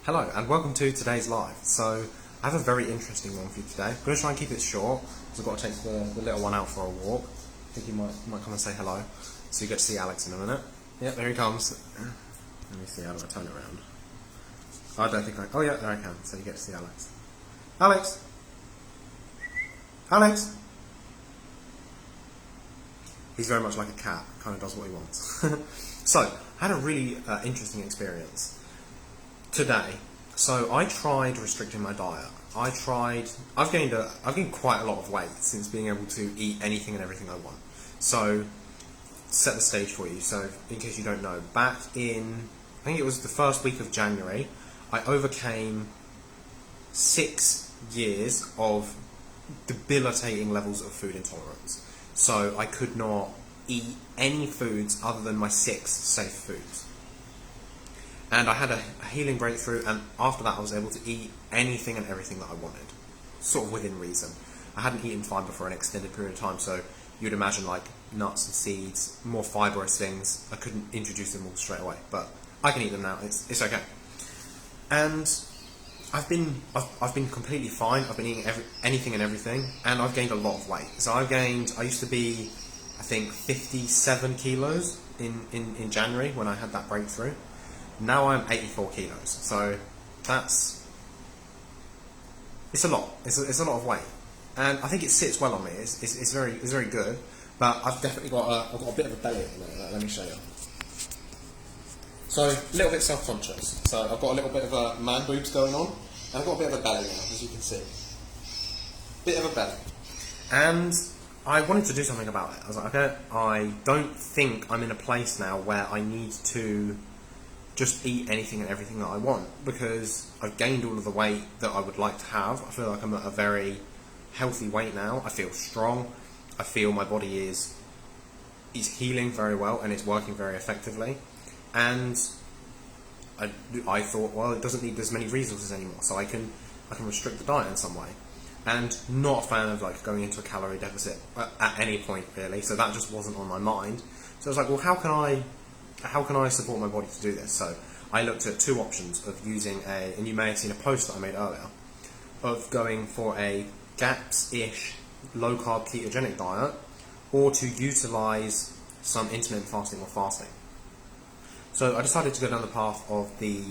Hello and welcome to today's live. So I have a very interesting one for you today. I'm going to try and keep it short because I've got to take the little one out for a walk. I think he might come and say hello. So you get to see Alex in a minute. Yep, there he comes. Let me see, how do I turn it around? I don't think oh yeah, there I can. So you get to see Alex. Alex! Alex! He's very much like a cat, kind of does what he wants. So, I had a really interesting experience today. So I tried restricting my diet. I've gained quite a lot of weight since being able to eat anything and everything I want. So, set the stage for you. So, in case you don't know, back in, I think it was the first week of January, I overcame 6 years of debilitating levels of food intolerance. So I could not eat any foods other than my 6 safe foods. And I had a healing breakthrough, and after that I was able to eat anything and everything that I wanted, sort of within reason. I hadn't eaten fibre for an extended period of time, so you'd imagine like nuts and seeds, more fibrous things. I couldn't introduce them all straight away, but I can eat them now. It's okay. And I've been completely fine. I've been eating anything and everything, and I've gained a lot of weight. So I used to be, I think, 57 kilos in January when I had that breakthrough. Now I'm 84 kilos. So it's a lot. It's a lot of weight, and I think it sits well on me. It's very good. But I've definitely got a bit of a belly at the minute. Let me show you. So, a little bit self-conscious. So, I've got a little bit of a man boobs going on, and I've got a bit of a belly now, as you can see. Bit of a belly. And I wanted to do something about it. I was like, okay, I don't think I'm in a place now where I need to just eat anything and everything that I want, because I've gained all of the weight that I would like to have. I feel like I'm at a very healthy weight now. I feel strong. I feel my body is healing very well, and it's working very effectively. And I thought, well, it doesn't need as many resources anymore, so I can restrict the diet in some way. And not a fan of like going into a calorie deficit at any point really, so that just wasn't on my mind. So I was like, well, how can I support my body to do this? So I looked at 2 options of using and you may have seen a post that I made earlier, of going for a GAPS-ish low-carb ketogenic diet, or to utilise some intermittent fasting or fasting. So I decided to go down the path of the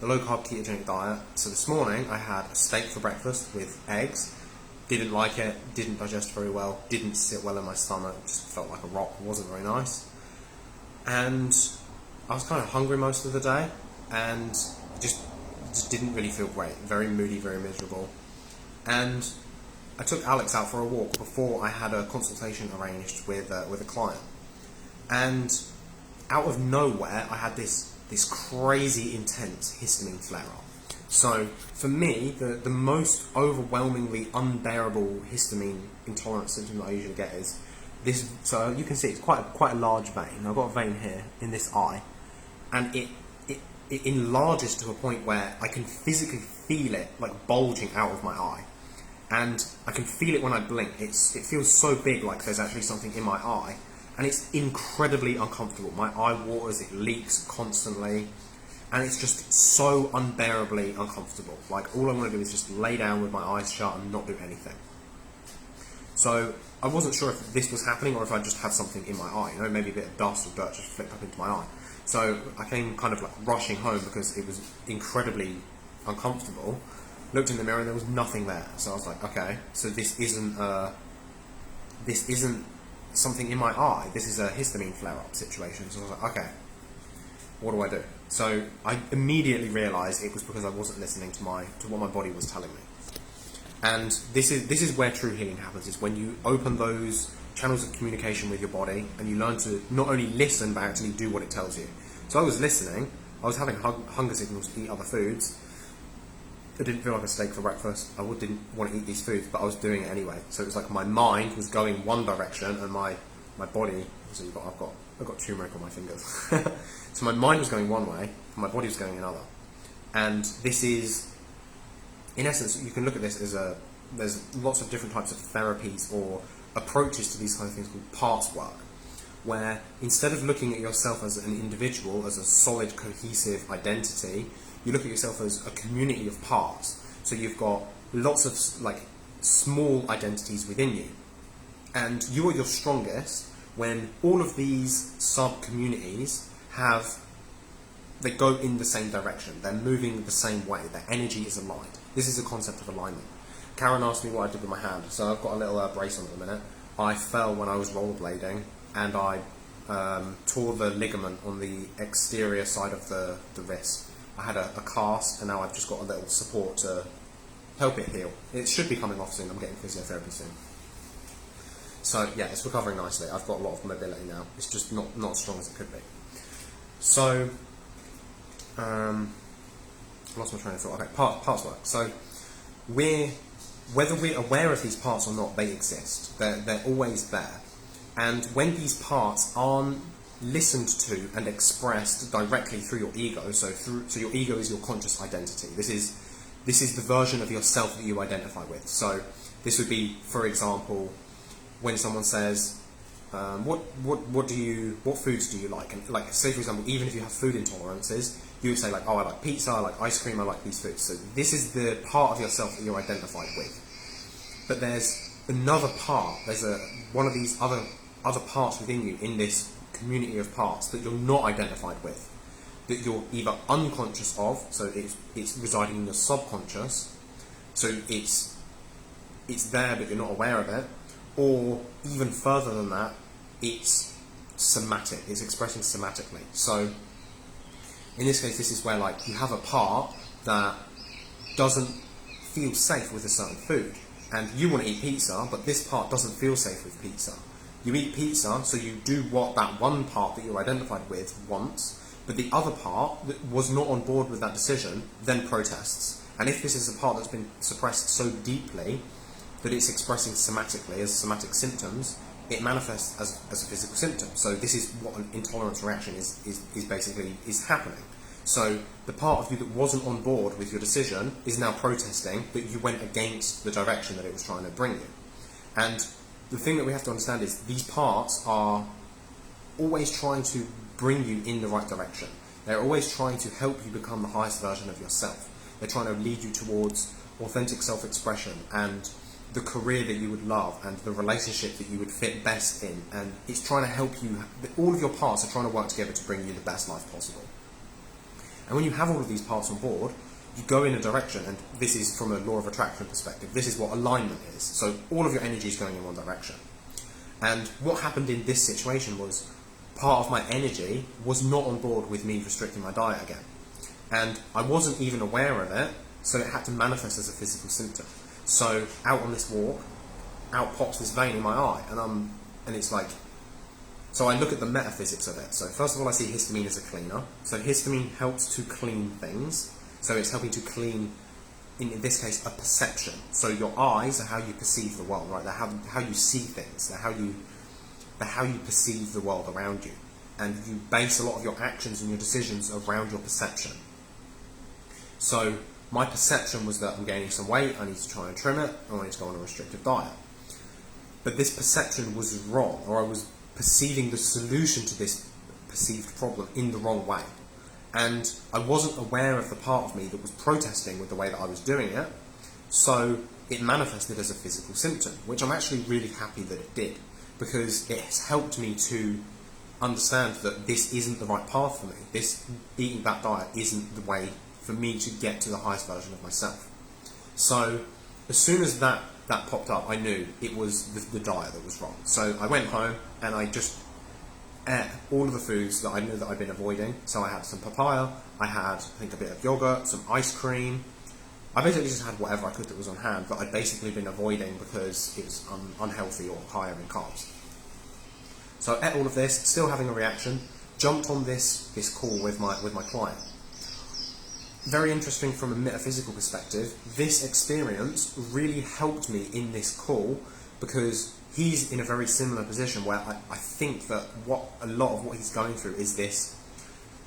low-carb ketogenic diet. So this morning I had a steak for breakfast with eggs. Didn't like it, didn't digest very well, didn't sit well in my stomach, just felt like a rock, wasn't very nice. And I was kind of hungry most of the day, and just didn't really feel great. Very moody, very miserable. And I took Alex out for a walk before I had a consultation arranged with a client. And out of nowhere, I had this crazy intense histamine flare-up. So for me, the most overwhelmingly unbearable histamine intolerance symptom that I usually get is this. So you can see it's quite a large vein. I've got a vein here in this eye, and it enlarges to a point where I can physically feel it like bulging out of my eye, and I can feel it when I blink. It feels so big, like there's actually something in my eye. And it's incredibly uncomfortable. My eye waters, it leaks constantly, and it's just so unbearably uncomfortable. Like, all I want to do is just lay down with my eyes shut and not do anything. So I wasn't sure if this was happening or if I just had something in my eye. You know, maybe a bit of dust or dirt just flicked up into my eye. So I came kind of like rushing home because it was incredibly uncomfortable. Looked in the mirror and there was nothing there. So I was like, okay, so this isn't something in my eye, this is a histamine flare-up situation. So I was like, okay, what do I do? So I immediately realised it was because I wasn't listening to what my body was telling me. And this is where true healing happens, is when you open those channels of communication with your body and you learn to not only listen but actually do what it tells you. So I was listening, I was having hunger signals to eat other foods. I didn't feel like a steak for breakfast. I didn't want to eat these foods, but I was doing it anyway. So it was like my mind was going one direction, and my body. So I've got turmeric on my fingers. So my mind was going one way, and my body was going another. And this is, in essence, you can look at this as there's lots of different types of therapies or approaches to these kind of things called parts work, where instead of looking at yourself as an individual, as a solid, cohesive identity, you look at yourself as a community of parts. So you've got lots of like small identities within you, and you are your strongest when all of these sub-communities they go in the same direction, they're moving the same way, their energy is aligned. This is the concept of alignment. Karen asked me what I did with my hand, so I've got a little brace on at the minute. I fell when I was rollerblading, and I tore the ligament on the exterior side of the wrist. I had a cast, and now I've just got a little support to help it heal. It should be coming off soon. I'm getting physiotherapy soon. So yeah, it's recovering nicely. I've got a lot of mobility now. It's just not as strong as it could be. So, I lost my train of thought. Okay, parts work. So whether we're aware of these parts or not, they exist. They're always there. And when these parts aren't listened to and expressed directly through your ego, so your ego is your conscious identity. This is the version of yourself that you identify with. So this would be, for example, when someone says, what foods do you like? And like, say for example, even if you have food intolerances, you would say like, oh, I like pizza, I like ice cream, I like these foods. So this is the part of yourself that you're identified with. But there's another part, there's one of these other parts within you in this community of parts that you're not identified with, that you're either unconscious of, so it's residing in your subconscious, so it's there but you're not aware of it, or even further than that, it's somatic, it's expressing somatically. So in this case, this is where like you have a part that doesn't feel safe with a certain food, and you want to eat pizza, but this part doesn't feel safe with pizza. You eat pizza, so you do what that one part that you're identified with wants, but the other part that was not on board with that decision then protests. And if this is a part that's been suppressed so deeply that it's expressing somatically as somatic symptoms, it manifests as a physical symptom. So this is what an intolerance reaction is basically happening. So the part of you that wasn't on board with your decision is now protesting that you went against the direction that it was trying to bring you. And the thing that we have to understand is these parts are always trying to bring you in the right direction. They're always trying to help you become the highest version of yourself. They're trying to lead you towards authentic self-expression and the career that you would love and the relationship that you would fit best in. And it's trying to help you, all of your parts are trying to work together to bring you the best life possible. And when you have all of these parts on board, you go in a direction, and this is from a law of attraction perspective, this is what alignment is. So all of your energy is going in one direction. And what happened in this situation was part of my energy was not on board with me restricting my diet again. And I wasn't even aware of it, so it had to manifest as a physical symptom. So out on this walk, out pops this vein in my eye, and it's like, so I look at the metaphysics of it. So first of all, I see histamine as a cleaner. So histamine helps to clean things. So it's helping to clean, in this case, a perception. So your eyes are how you perceive the world, right? They're how you see things. They're how you perceive the world around you. And you base a lot of your actions and your decisions around your perception. So my perception was that I'm gaining some weight, I need to try and trim it, or I need to go on a restrictive diet. But this perception was wrong, or I was perceiving the solution to this perceived problem in the wrong way. And I wasn't aware of the part of me that was protesting with the way that I was doing it, so it manifested as a physical symptom, which I'm actually really happy that it did, because it has helped me to understand that this isn't the right path for me. This eating that diet isn't the way for me to get to the highest version of myself. So as soon as that popped up, I knew it was the diet that was wrong. So I went home and I just ate all of the foods that I knew that I'd been avoiding. So I had some papaya, I had, I think, a bit of yogurt, some ice cream. I basically just had whatever I could that was on hand, but I'd basically been avoiding because it was unhealthy or higher in carbs. So I ate all of this, still having a reaction, jumped on this call with my client. Very interesting from a metaphysical perspective, this experience really helped me in this call because he's in a very similar position where I think that a lot of what he's going through is this.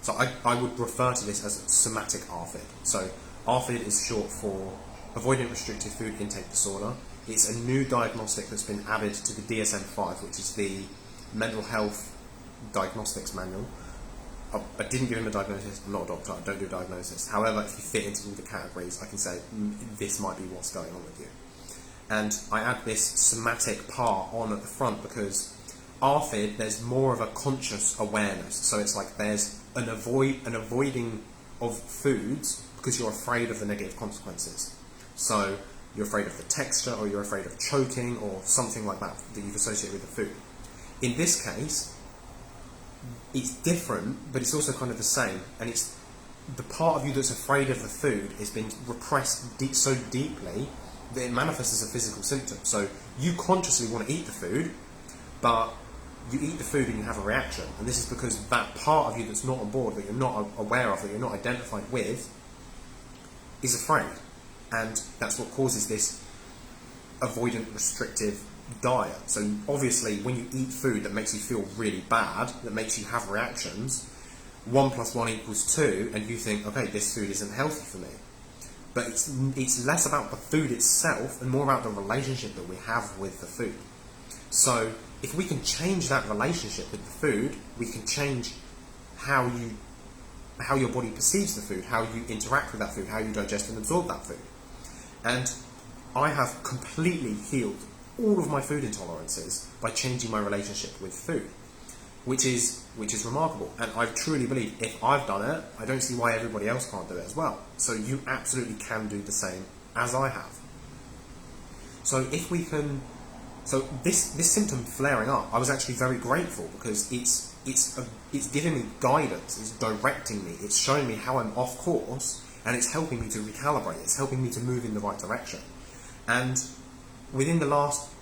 So I would refer to this as somatic ARFID. So ARFID is short for Avoidant Restrictive Food Intake Disorder. It's a new diagnostic that's been added to the DSM-5, which is the Mental Health Diagnostics Manual. I didn't give him a diagnosis. I'm not a doctor. I don't do a diagnosis. However, if you fit into the categories, I can say this might be what's going on with you. And I add this somatic part on at the front because ARFID, there's more of a conscious awareness. So it's like there's an avoiding of foods because you're afraid of the negative consequences. So you're afraid of the texture, or you're afraid of choking, or something like that that you've associated with the food. In this case, it's different, but it's also kind of the same. And it's the part of you that's afraid of the food has been repressed so deeply that it manifests as a physical symptom. So you consciously want to eat the food, but you eat the food and you have a reaction. And this is because that part of you that's not on board, that you're not aware of, that you're not identified with, is afraid. And that's what causes this avoidant, restrictive diet. So obviously, when you eat food that makes you feel really bad, that makes you have reactions, 1 + 1 = 2, and you think, okay, this food isn't healthy for me. But it's less about the food itself and more about the relationship that we have with the food. So if we can change that relationship with the food, we can change how your body perceives the food, how you interact with that food, how you digest and absorb that food. And I have completely healed all of my food intolerances by changing my relationship with food, which is remarkable. And I truly believe if I've done it, I don't see why everybody else can't do it as well. So you absolutely can do the same as I have. So if we can, so this symptom flaring up, I was actually very grateful because it's giving me guidance, it's directing me, it's showing me how I'm off course, and it's helping me to recalibrate, it's helping me to move in the right direction. And within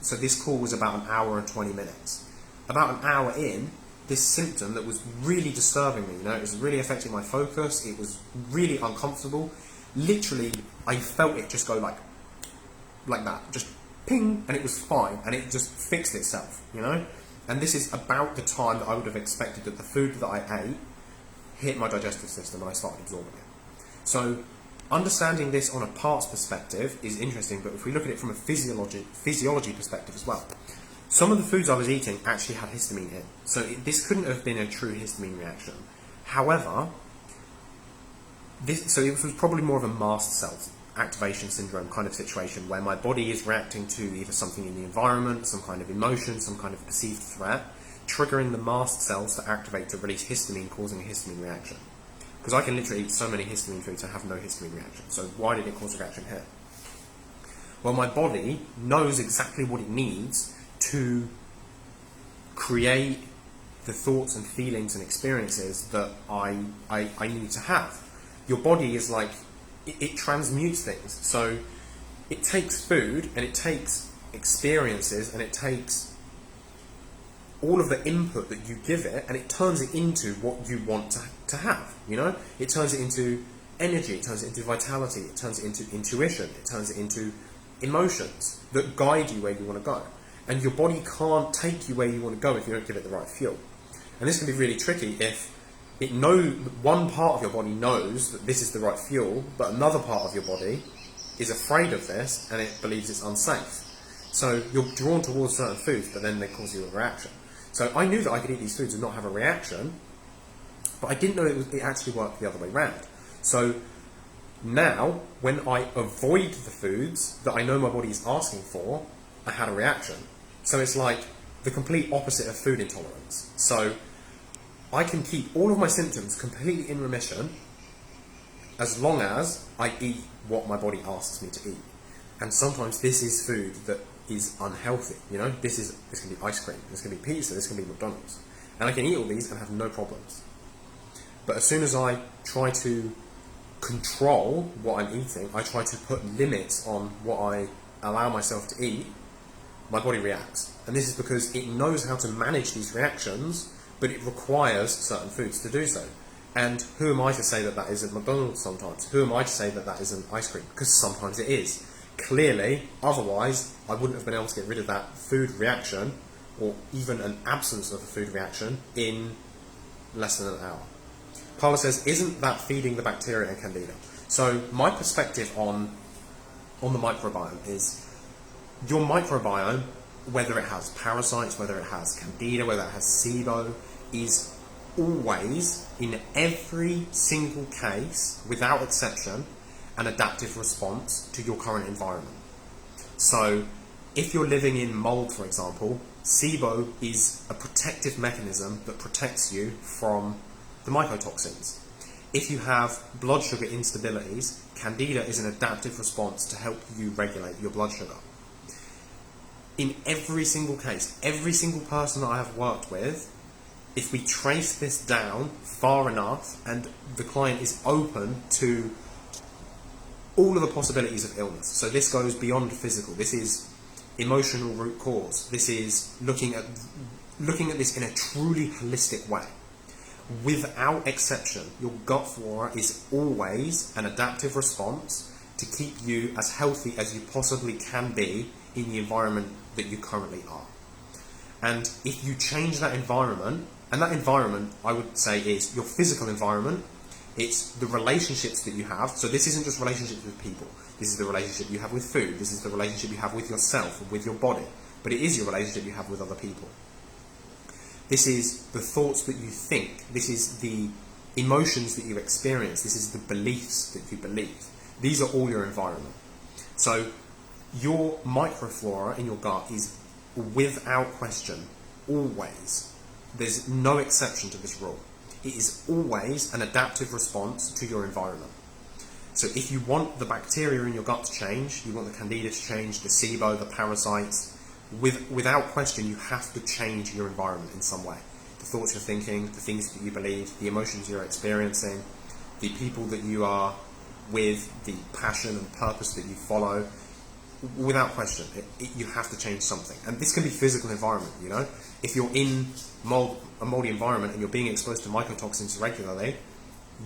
so this call was about 1 hour and 20 minutes. About an hour in, this symptom that was really disturbing me, it was really affecting my focus, it was really uncomfortable. Literally, I felt it just go like that, just ping, and it was fine, and it just fixed itself, And this is about the time that I would have expected that the food that I ate hit my digestive system and I started absorbing it. So understanding this on a parts perspective is interesting, but if we look at it from a physiology perspective as well, some of the foods I was eating actually had histamine in. So this couldn't have been a true histamine reaction. However, it was probably more of a mast cell activation syndrome kind of situation where my body is reacting to either something in the environment, some kind of emotion, some kind of perceived threat, triggering the mast cells to activate to release histamine, causing a histamine reaction. Because I can literally eat so many histamine foods and have no histamine reaction. So why did it cause a reaction here? Well, my body knows exactly what it needs to create the thoughts and feelings and experiences that I need to have. Your body is like, it transmutes things. So it takes food and it takes experiences and it takes all of the input that you give it and it turns it into what you want to have, It turns it into energy, it turns it into vitality, it turns it into intuition, it turns it into emotions that guide you where you want to go. And your body can't take you where you want to go if you don't give it the right fuel. And this can be really tricky if one part of your body knows that this is the right fuel, but another part of your body is afraid of this and it believes it's unsafe. So you're drawn towards certain foods, but then they cause you a reaction. So I knew that I could eat these foods and not have a reaction, but I didn't know it actually worked the other way around. So now, when I avoid the foods that I know my body is asking for, I had a reaction. So it's like the complete opposite of food intolerance. So I can keep all of my symptoms completely in remission as long as I eat what my body asks me to eat. And sometimes this is food that is unhealthy, This can be ice cream, this can be pizza, this can be McDonald's. And I can eat all these and have no problems. But as soon as I try to control what I'm eating, I try to put limits on what I allow myself to eat, my body reacts. And this is because it knows how to manage these reactions, but it requires certain foods to do so. And who am I to say that that isn't McDonald's sometimes? Who am I to say that that isn't ice cream? Because sometimes it is. Clearly, otherwise, I wouldn't have been able to get rid of that food reaction, or even an absence of a food reaction, in less than an hour. Carla says, isn't that feeding the bacteria and candida? So my perspective on the microbiome is, your microbiome, whether it has parasites, whether it has candida, whether it has SIBO, is always, in every single case, without exception, an adaptive response to your current environment. So, if you're living in mold, for example, SIBO is a protective mechanism that protects you from the mycotoxins. If you have blood sugar instabilities, Candida is an adaptive response to help you regulate your blood sugar. In every single case, every single person that I have worked with, if we trace this down far enough and the client is open to all of the possibilities of illness, so this goes beyond physical, this is emotional root cause, this is looking at this in a truly holistic way. Without exception, your gut flora is always an adaptive response to keep you as healthy as you possibly can be in the environment that you currently are. And if you change that environment, and that environment I would say is your physical environment, it's the relationships that you have. So this isn't just relationships with people, this is the relationship you have with food, this is the relationship you have with yourself, with your body, but it is your relationship you have with other people. This is the thoughts that you think, this is the emotions that you experience, this is the beliefs that you believe. These are all your environment. So your microflora in your gut is without question, always, there's no exception to this rule. It is always an adaptive response to your environment. So if you want the bacteria in your gut to change, you want the Candida to change, the SIBO, the parasites, without question you have to change your environment in some way. The thoughts you're thinking, the things that you believe, the emotions you're experiencing, the people that you are with, the passion and purpose that you follow, without question, you have to change something. And this can be physical environment, you know. If you're in a moldy environment and you're being exposed to mycotoxins regularly,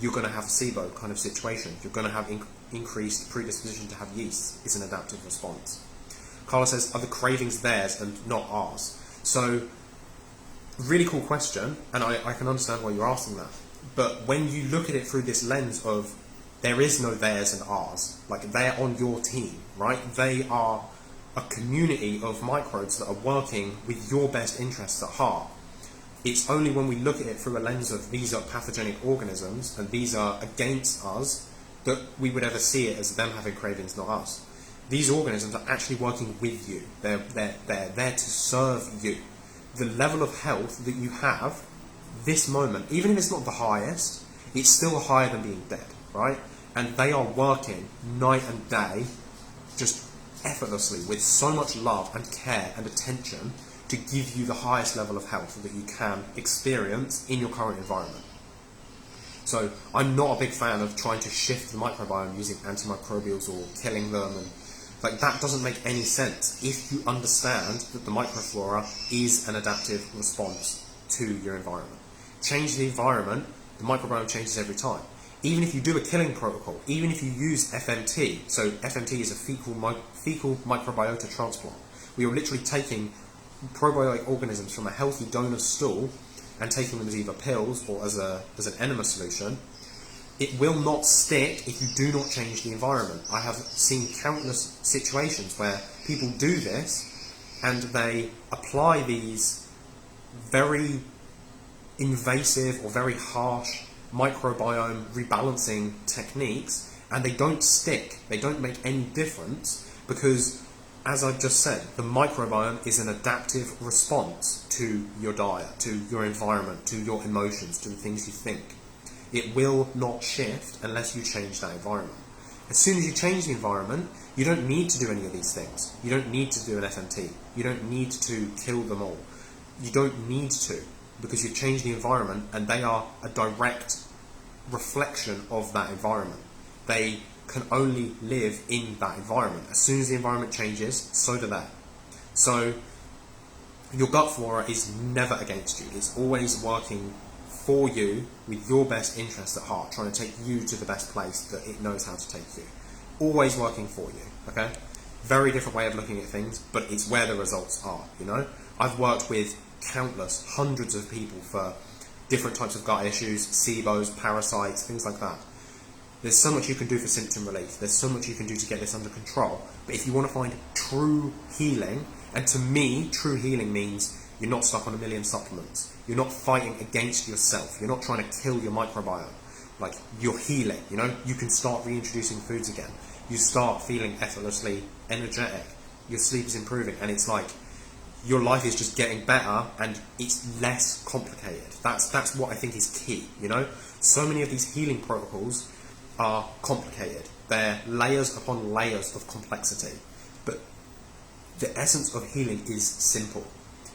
you're going to have a SIBO kind of situation. You're going to have increased predisposition to have yeast. It's an adaptive response. Carla says, are the cravings theirs and not ours? So, really cool question, and I can understand why you're asking that. But when you look at it through this lens of there is no theirs and ours, like they're on your team, right? They are a community of microbes that are working with your best interests at heart. It's only when we look at it through a lens of these are pathogenic organisms and these are against us that we would ever see it as them having cravings, not us. These organisms are actually working with you. They're there to serve you. The level of health that you have this moment, even if it's not the highest, it's still higher than being dead, right? And they are working night and day, just effortlessly, with so much love and care and attention to give you the highest level of health that you can experience in your current environment. So I'm not a big fan of trying to shift the microbiome using antimicrobials or killing them, and like that doesn't make any sense if you understand that the microflora is an adaptive response to your environment. Change the environment, the microbiome changes every time. Even if you do a killing protocol, even if you use FMT, so FMT is a fecal microbiota transplant. We are literally taking probiotic organisms from a healthy donor's stool and taking them as either pills or as an enema solution. It will not stick if you do not change the environment. I have seen countless situations where people do this and they apply these very invasive or very harsh microbiome rebalancing techniques and they don't stick, they don't make any difference because, as I've just said, the microbiome is an adaptive response to your diet, to your environment, to your emotions, to the things you think. It will not shift unless you change that environment. As soon as you change the environment, you don't need to do any of these things. You don't need to do an FMT. You don't need to kill them all. You don't need to, because you've changed the environment and they are a direct reflection of that environment. They can only live in that environment. As soon as the environment changes, so do they. So your gut flora is never against you. It's always working for you with your best interests at heart, trying to take you to the best place that it knows how to take you. Always working for you, okay? Very different way of looking at things, but it's where the results are, you know? I've worked with countless, hundreds of people for different types of gut issues, SIBOs, parasites, things like that. There's so much you can do for symptom relief. There's so much you can do to get this under control. But if you want to find true healing, and to me, true healing means You're not stuck on a million supplements. You're not fighting against yourself. You're not trying to kill your microbiome. Like, you're healing, you know? You can start reintroducing foods again. You start feeling effortlessly energetic. Your sleep is improving, and it's like your life is just getting better and it's less complicated. That's what I think is key, you know? So many of these healing protocols are complicated. They're layers upon layers of complexity. But the essence of healing is simple.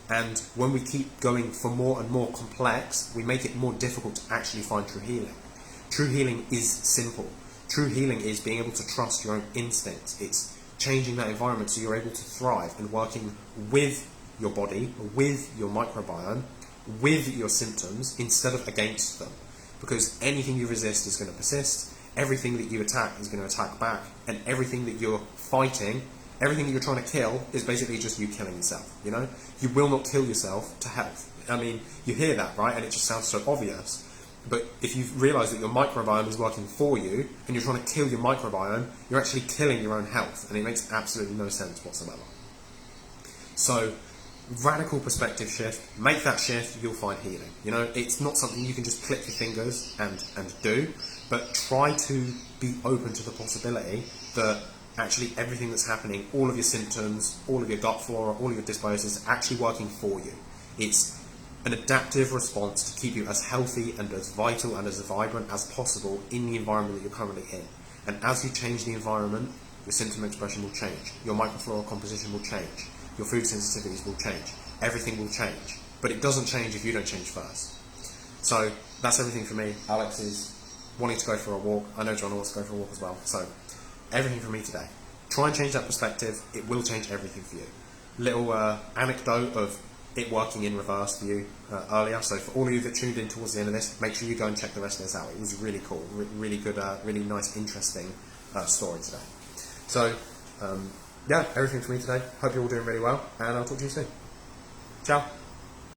And when we keep going for more and more complex, we make it more difficult to actually find true healing. True healing is simple. True healing is being able to trust your own instincts. It's changing that environment so you're able to thrive and working with your body, with your microbiome, with your symptoms instead of against them. Because anything you resist is going to persist, everything that you attack is going to attack back, and everything that you're fighting, everything that you're trying to kill is basically just you killing yourself, you know? You will not kill yourself to health. I mean, you hear that, right? And it just sounds so obvious. But if you realise that your microbiome is working for you, and you're trying to kill your microbiome, you're actually killing your own health, and it makes absolutely no sense whatsoever. So, radical perspective shift, make that shift, you'll find healing. You know, it's not something you can just click your fingers and do, but try to be open to the possibility that actually everything that's happening, all of your symptoms, all of your gut flora, all of your dysbiosis is actually working for you. It's an adaptive response to keep you as healthy and as vital and as vibrant as possible in the environment that you're currently in. And as you change the environment, your symptom expression will change, your microflora composition will change, your food sensitivities will change, everything will change. But it doesn't change if you don't change first. So that's everything for me. Alex is wanting to go for a walk. I know John wants to go for a walk as well. So everything from me today. Try and change that perspective. It will change everything for you. Little anecdote of it working in reverse for you earlier. So for all of you that tuned in towards the end of this, make sure you go and check the rest of this out. It was really cool, really good, really nice, interesting story today. So yeah, everything for me today. Hope you're all doing really well, and I'll talk to you soon. Ciao.